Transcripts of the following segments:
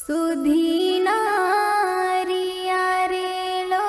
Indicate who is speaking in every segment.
Speaker 1: सुधी नारिया रेलो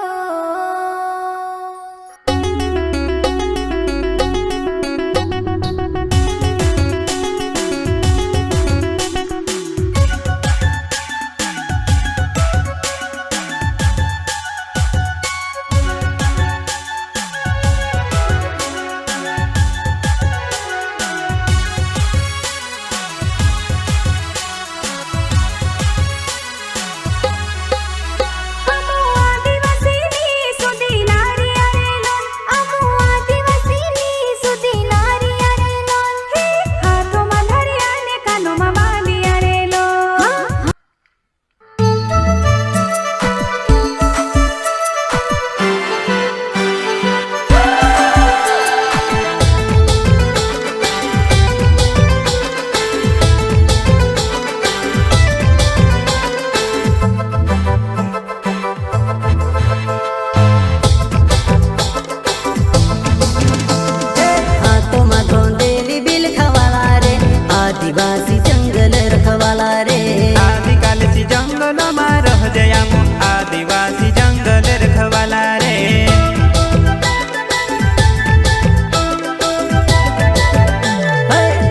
Speaker 2: आदिवासी जंगल रखवाला रे
Speaker 3: आदिकालसी जंगल में रह जयामु आदिवासी जंगल रखवाला रे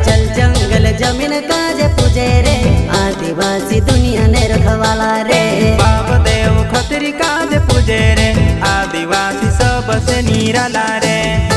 Speaker 2: चल जंगल जमीन काज पूजे रे आदिवासी दुनिया ने रखवाला रे
Speaker 3: बाप देव खतरी काज पूजे रे आदिवासी सबसे निराला रे।